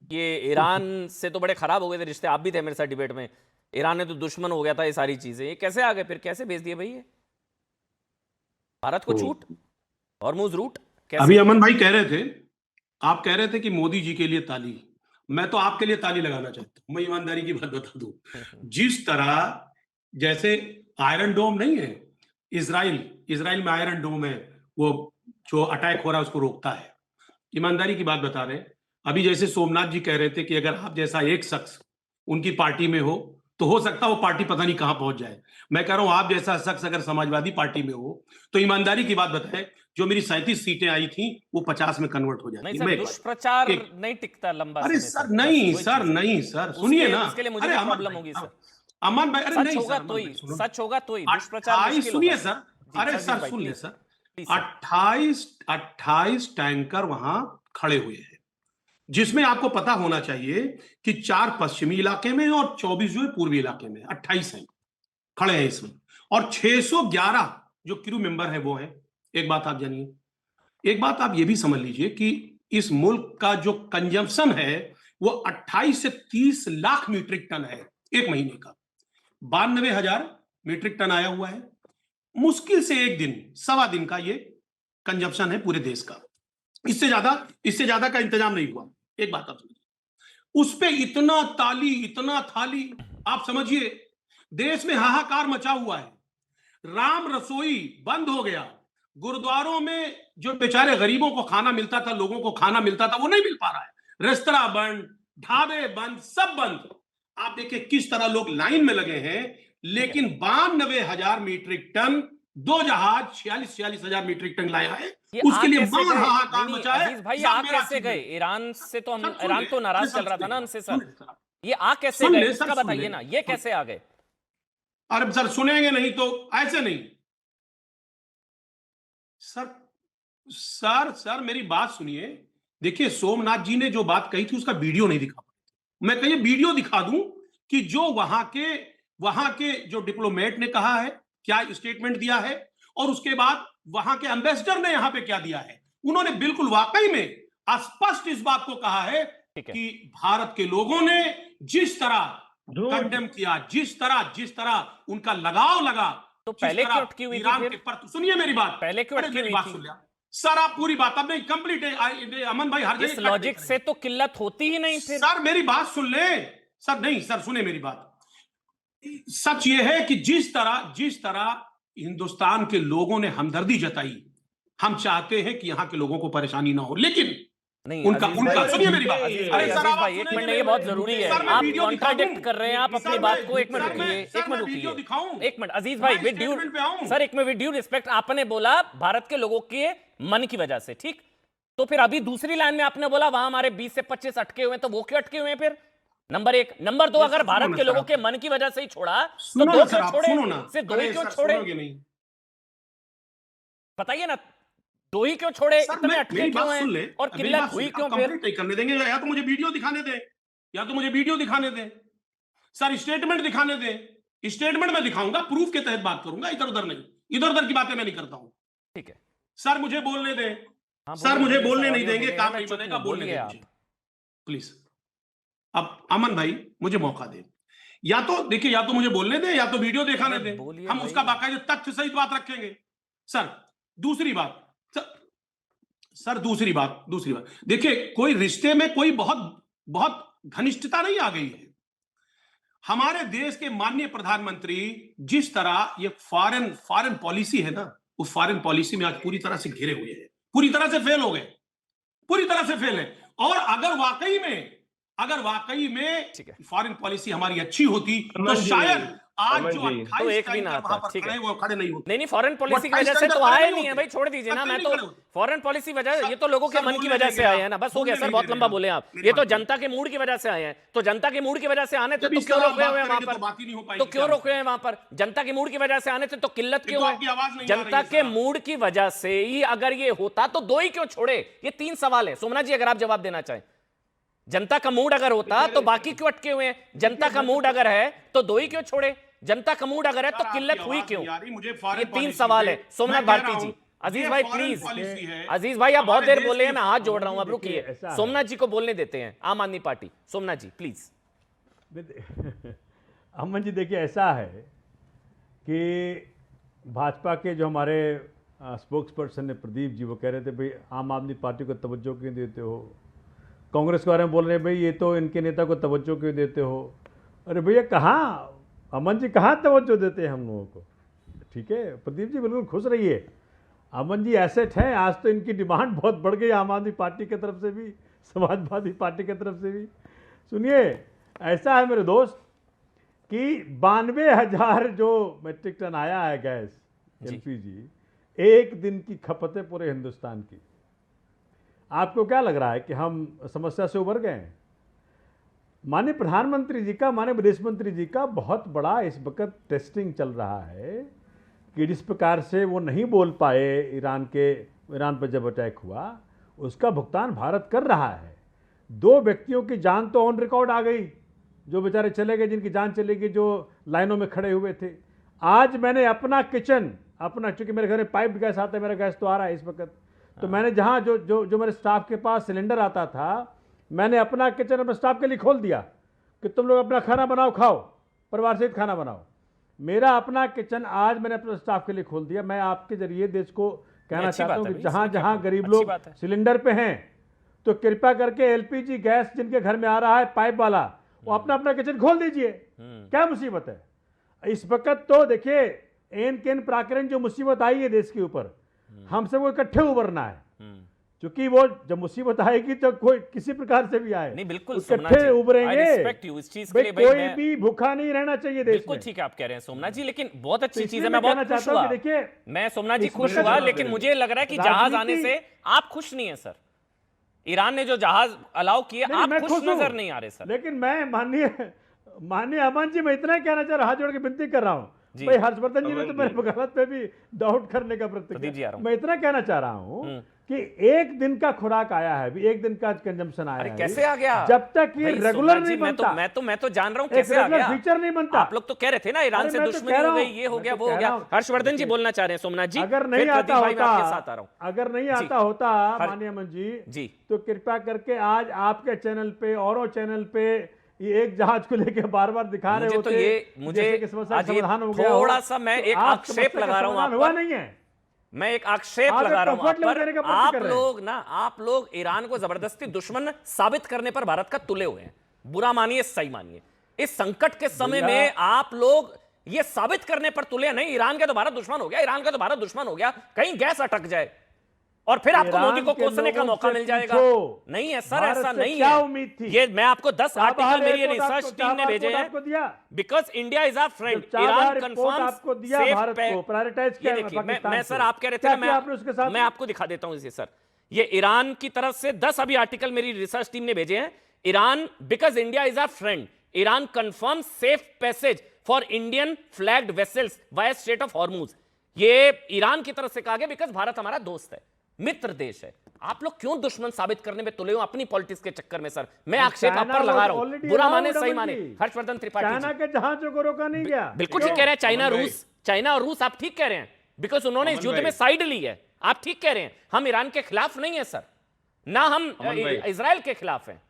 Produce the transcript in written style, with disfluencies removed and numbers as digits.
ये ईरान से तो बड़े खराब हो गए थे रिश्ते, आप भी थे मेरे साथ डिबेट में। ईरान ने तो दुश्मन हो गया था, ये सारी चीजें ये कैसे आ गए फिर, कैसे भेज दिए भाई ये भारत को तो छूट, हॉर्मुज रूट अभी कैसे? अमन भाई कह रहे थे, आप कह रहे थे कि मोदी जी के लिए ताली। मैं तो आपके लिए ताली लगाना चाहता हूं। मैं ईमानदारी की बात बता दूं, जिस तरह, जैसे आयरन डोम नहीं है, इसराइल इसराइल में आयरन डोम है, वो जो अटैक हो रहा है उसको रोकता है। ईमानदारी की बात बता रहे हैं। अभी जैसे सोमनाथ जी कह रहे थे कि अगर आप जैसा एक शख्स उनकी पार्टी में हो तो हो सकता है वो पार्टी पता नहीं कहां पहुंच जाए। मैं कह रहा हूं आप जैसा शख्स अगर समाजवादी पार्टी में हो तो ईमानदारी की बात बताएं, जो मेरी 37 सीटें आई थी वो 50 में कन्वर्ट हो नहीं जाती। सर, मैं एक दुष्प्रचार एक नहीं टिकता लंबा अरे समय सर तक, बस नहीं वही सर, चीज है। नहीं सर, सुनिए उसके ना। उसके लिए मुझे अरे भी अमन प्रॉब्लम भाई, होगी सर। अमन भाई, अरे सच नहीं होगा सर, तो अमन ही, भाई सुनो। सच होगा तो ही, दुष्प्रचार 28 मुश्किल होगा सुनिए सर। सर, जी अरे अजीज सर भाई सुन ले please, sir. Please sir. 28 tanker वहां खड़े हुए हैं, जिसमें आपको पता होना चाहिए कि 4 पश्चिमी इलाके में और 24 जो है पूर्वी इलाके में, 28 हैं खड़े हैं इसमें, और 611 जो क्रू मेंबर है वो है। एक बात आप जानिए, एक बात आप ये भी समझ लीजिए कि इस मुल्क का जो कंजम्पशन है वो 28 से 30 लाख मीट्रिक टन है एक महीने का। 92,000 मीट्रिक टन आया हुआ है। मुश्किल से एक दिन, सवा दिन का ये कंजम्पशन है पूरे देश का। इससे ज्यादा का इंतजाम नहीं हुआ। एक बात आप समझिए, उस पे इतना ताली, इतना थाली, आप समझिए देश में हाहाकार मचा हुआ है। राम रसोई बंद हो गया। गुरुद्वारों में जो बेचारे गरीबों को खाना मिलता था, लोगों को खाना मिलता था, वो नहीं मिल पा रहा है। रेस्तरा बंद, ढाबे बंद, सब बंद। आप देखिए किस तरह लोग लाइन में लगे हैं। ठीक है, लेकिन 92,000 मीट्रिक टन, 2 जहाज 46,000 मीट्रिक टन लाया है। ये आ उसके लिए कैसे महान गए? नहीं हाहाकार नहीं मचा है। अजीज भाई, ये आ सब मेरा कैसे चीज गए? है। ईरान से तो सर सुन ईरान ले, तो अरे नाराज सर चल रहा था सुन ना ले, हमसे सुन सर। ले सर, ये आ कैसे सुन गए ले सर, उसका सुन ले, बताइए ना, ये कैसे आ गए? अरे सर सुनेंगे नहीं तो ऐसे नहीं। सर सर मेरी बात सुनिए। देखिए सोमनाथ जी ने जो बात कही थी उसका वीडियो नहीं दिखा पाए। मैं कहिए वीडियो दिखा दूं कि जो वहां के जो डिप्लोमेट ने कहा है, क्या स्टेटमेंट दिया है, और उसके बाद वहां के एम्बेसडर ने यहां पे क्या दिया है। उन्होंने बिल्कुल वाकई में स्पष्ट इस बात को कहा है ठीक है, कि भारत के लोगों ने जिस तरह झूठ। कंडेम किया, जिस तरह उनका लगाव लगा, तो जिस पहले क्यों तरह अटकी हुई थी ईरान के फिर? पर, सुनिए मेरी बात। पहले क्यों अरे अटकी मेरी हुई बात थी? सुन लिया सर, आप पूरी बात अब नहीं कंप्लीट है। अमन भाई हर इस जगह कट नहीं लॉजिक से करेंगे। तो किल्लत होती ही नहीं फिर। सर मेरी बात सुन ले। सर नहीं सर, सुने मेरी बात। सच ये है कि जिस तरह हिंदुस्तान के लोगों ने हमदर्दी जताई, हम चाहते हैं कि यहां के लोगों को परेशानी ना हो, लेकिन नहीं उनका अजीज उनका भाई, सुनिए मेरी बात। अजीज अरे भाई, सर अजीज आप भाई एक सुनेंगे मिनट, ये नहीं। बहुत जरूरी है। सर मैं आप वीडियो दिखा दूं, कॉन्ट्राडिक्ट कर रहे हैं, आप अपनी सर बात को। एक मिनट सर रुकिए, मैं एक मिनट वीडियो रुकिए, दिखाऊं, एक मिनट अजीज भाई, मैं विद ड्यू स्टेटमेंट पे आऊं। सर, एक में विद ड्यू रिस्पेक्ट, आपने बोला भारत के लोगों के मन की वजह से, ठीक। तो फिर अभी दूसरी लाइन में आपने बोला वहां हमारे 20 से 25 अटके हुए हैं, तो वो क्यों अटके हुए हैं फिर? नंबर एक। नंबर दो, ये अगर सर सुनो भारत ना के सर, लोगों आप के मन की वजह से ही छोड़ा तो सुनो दो ना सर, क्यों आप छोड़े? सुनो ना। सिर्फ दो ही अरे क्यों सर छोड़े? सुनोगे नहीं। बताइए ना, दो ही क्यों छोड़े? सर इतने मैं अटके मेरी बात क्यों हैं? सुन ले, और मेरी किल्लत बात सुन हुई ले, क्यों आप फिर? कंप्लीट नहीं करने देंगे। या तो मुझे वीडियो दिखाने दें, या तो मुझे वीडियो दिखाने दें। सर स्टेटमेंट दिखाने दें, स्टेटमेंट में दिखाऊंगा, प्रूफ के तहत बात करूंगा, इधर उधर नहीं। इधर उधर की बातें मैं नहीं करता हूं। ठीक है, सर मुझे बोलने दें। हाँ सर बोलिए मुझे बोलिए सर, बोलने नहीं ऑडियो देंगे, देखेगा, काम मैं नहीं चुप बनेगा, हूं, बोलने बोलिए दें आप। मुझे प्लीज। अब अमन भाई मुझे मौका दें, या तो देखिए, या तो मुझे बोलने दें, या तो वीडियो दिखाने अरे दें। बोलिए हम उसका भाई। बाकायदे तथ्य सहित बात रखेंगे। सर दूसरी बात, सर दूसरी बात देखिए, कोई रिश्ते में कोई बहुत बहुत घनिष्ठता नहीं आ गई है। हमारे देश के माननीय प्रधानमंत्री जिस तरह ये फॉरेन पॉलिसी है ना, उस फॉरेन पॉलिसी में आज पूरी तरह से घिरे हुए हैं, पूरी तरह से फेल हो गए, पूरी तरह से फेल है। और अगर वाकई में ठीक है, फॉरेन पॉलिसी हमारी अच्छी होती तो अमन जी, शायद आज अमन जो जी, तो 28 एक भी ना टैंकर वहां आता। पर ठीक है, खड़े वो खड़े नहीं होते। नहीं नहीं, फॉरेन वो पॉलिसी की 28 वजह से टैंकर तो खड़े आए नहीं नहीं है होते, भाई, छोड़ दीजिए ना। कतई मैं नहीं तो खड़े होते। फॉरेन पॉलिसी वजह, ये तो लोगों के सर मन की बोलने वजह देंगे से आए आप, हैं ना, बस हो गया बोलने सर, नहीं बहुत दे रहे लंबा आप, बोले आप। मेरी ये तो बात सुनिए। जनता के मूड की वजह से आए हैं, तो जनता के मूड की वजह से आने थे जब तो इस क्यों तरह आप रोके बात हुए हैं वहां करेंगे पर? तो बात ही नहीं हो तो पाएगी। क्यों क्या रोके हैं वहां पर? जनता के मूड की वजह से आने थे तो किल्लत एक क्यों तो है? आपकी आवाज नहीं आ रही जनता है के सर। मूड की वजह से ही अगर ये होता तो दो ही क्यों छोड़े? ये 3 सवाल है सोमनाथ जी, अगर आप जवाब देना चाहें। जनता का मूड अगर होता तो बाकी क्यों अटके हुए हैं? जनता का मूड अगर है तो दो ही क्यों छोड़े? जनता का मूड अगर है तो किल्लत हुई क्यों? मुझे ये 3 सवाल है सोमनाथ भारती जी। अजीज ये भाई foreign प्लीज, policy है। अजीज भाई आप बहुत हमारे देर देश बोले हैं, की- मैं हाथ जोड़ रहा हूं, अब देखिए, रुकिए, ऐसा है। सोमनाथ जी को बोलने देते हैं, आम आदमी party, Somnath ji please. Aman ji देखिए, ऐसा है कि भाजपा के जो हमारे स्पोक्स पर्सन है प्रदीप जी, वो कह रहे थे भाई आम आदमी पार्टी को तवज्जो क्यों देते हो, कांग्रेस के बारे में बोल रहे हैं भाई ये तो इनके नेता को तवज्जो क्यों देते हो। अरे भैया कहाँ, अमन जी कहाँ तवज्जो देते हैं हम लोगों को। ठीक है प्रदीप जी, बिल्कुल खुश रहिए, अमन जी एसेट हैं। आज तो इनकी डिमांड बहुत बढ़ गई आम आदमी पार्टी की तरफ से भी, समाजवादी पार्टी की तरफ से भी। सुनिए, ऐसा है मेरे दोस्त कि 92,000 जो मेट्रिक टन आया है गैस एलपीजी, एक दिन की खपत है पूरे हिंदुस्तान की। आपको क्या लग रहा है कि हम समस्या से उबर गए हैं? माननीय प्रधानमंत्री जी का, माननीय विदेश मंत्री जी का बहुत बड़ा इस वक्त टेस्टिंग चल रहा है कि जिस प्रकार से वो नहीं बोल पाए ईरान पर जब अटैक हुआ, उसका भुगतान भारत कर रहा है। 2 व्यक्तियों की जान तो ऑन रिकॉर्ड आ गई, जो बेचारे चले गए, जिनकी जान चली गई, जो लाइनों में खड़े हुए थे। आज मैंने अपना किचन, चूंकि मेरे घर में पाइप्ड गैस आता है, मेरा गैस तो आ रहा है इस वक्त, तो मैंने जहाँ जो मेरे स्टाफ के पास सिलेंडर आता था, मैंने अपना किचन अपने स्टाफ के लिए खोल दिया कि तुम लोग अपना खाना बनाओ, खाओ, परिवार सहित खाना बनाओ। मेरा अपना किचन आज मैंने अपने स्टाफ के लिए खोल दिया। मैं आपके जरिए देश को कहना चाहता हूँ कि जहाँ जहाँ गरीब लोग सिलेंडर पे हैं, तो कृपया करके एलपीजी गैस जिनके घर में आ रहा है पाइप वाला, वो अपना अपना किचन खोल दीजिए। क्या मुसीबत है इस वक्त? तो देखिए, एन केन प्राकरण जो मुसीबत आई है देश के ऊपर, हम सबको इकट्ठे उबरना है, क्योंकि वो जब मुसीबत आएगी तो कोई किसी प्रकार से भी आए, नहीं बिल्कुल इकट्ठे उबरेंगे। इस चीज के लिए भाई कोई भी भूखा नहीं रहना चाहिए देश बिल्कुल में। ठीक है आप कह रहे हैं सोमनाथ जी, लेकिन बहुत अच्छी तो चीज है, इसलिए मैं मैं बहुत कहना खुश चाहता हूं हुआ। कि देखिए, मैं सोमनाथ जी इस खुश वक्त हुआ, जो लेकिन मुझे लग रहा है कि जहाज आने से आप खुश नहीं है सर। ईरान ने जो जहाज अलाउ किए, आप मैं खुश खुश हूं। नजर नहीं आ रहे सर। लेकिन मैं माननीय अमन जी, मैं इतना ही कहना चाह रहा हूं, हाथ जोड़ के विनती कर रहा हूं भाई, हर्षवर्धन जी ने तो मेरे वकालत पे भी डाउट करने का प्रयत्न किया। मैं इतना कहना चाह रहा हूं कि एक दिन का खुराक आया है, भी एक दिन का कंजम्पशन आया है, कैसे आ गया? जब तक ये रेगुलर नहीं बनता, मैं तो जान रहा हूं कैसे आ गया। फीचर नहीं बनता। आप लोग तो कह रहे थे ना ईरान से दुश्मनी हो गई, ये हो गया, वो हो गया। हर्षवर्धन जी बोलना चाह रहे हैं सोमनाथ जी, अगर नहीं आता होता माननीय अमन जी, तो कृपया करके आज आपके चैनल पे, औरों चैनल पे ये एक जहाज को लेके बार बार दिखा रहे होते, तो ये मुझे समाधान हो गया, थोड़ा सा मैं एक आक्षेप लगा रहा हूं आप हुआ नहीं है, मैं एक आक्षेप लगा रहा हूं आप लोग ईरान को जबरदस्ती दुश्मन साबित करने पर भारत का तुले हुए हैं। बुरा मानिए सही मानिए, इस संकट के समय में आप लोग ये साबित करने पर तुले नहीं, ईरान का तो भारत दुश्मन हो गया, ईरान का तो भारत दुश्मन हो गया, कहीं गैस अटक जाए और फिर आपको मोदी को कोसने का मौका मिल जाएगा। नहीं है सर, ऐसा नहीं है। ये मैं आपको 10 आर्टिकल मेरी रिसर्च टीम ने भेजे हैं, because India is our friend. Iran confirms मैं सर, आप कह रहे थे ना, मैं आपको दिखा देता हूं इसे सर। ये ईरान की तरफ से 10 अभी आर्टिकल मेरी रिसर्च टीम ने भेजे हैं। Iran, because India is our friend, Iran confirm safe passage for Indian flagged vessels via strait of Hormuz. ये ईरान की तरफ से कहा गया, बिकॉज भारत हमारा दोस्त है, मित्र देश है। आप लोग क्यों दुश्मन साबित करने में तुले हो अपनी पॉलिटिक्स के चक्कर में सर? मैं आक्षेप आप पर लगा रहा हूं, बुरा माने सही माने। हर्षवर्धन त्रिपाठी चाइना के जहाजों को रोका नहीं गया, बिल्कुल ठीक कह रहे हैं। चाइना और रूस, आप ठीक कह रहे हैं, बिकॉज उन्होंने इस युद्ध में साइड ली है। आप ठीक कह रहे हैं, हम ईरान के खिलाफ नहीं है सर, ना हम इजराइल के खिलाफ हैं।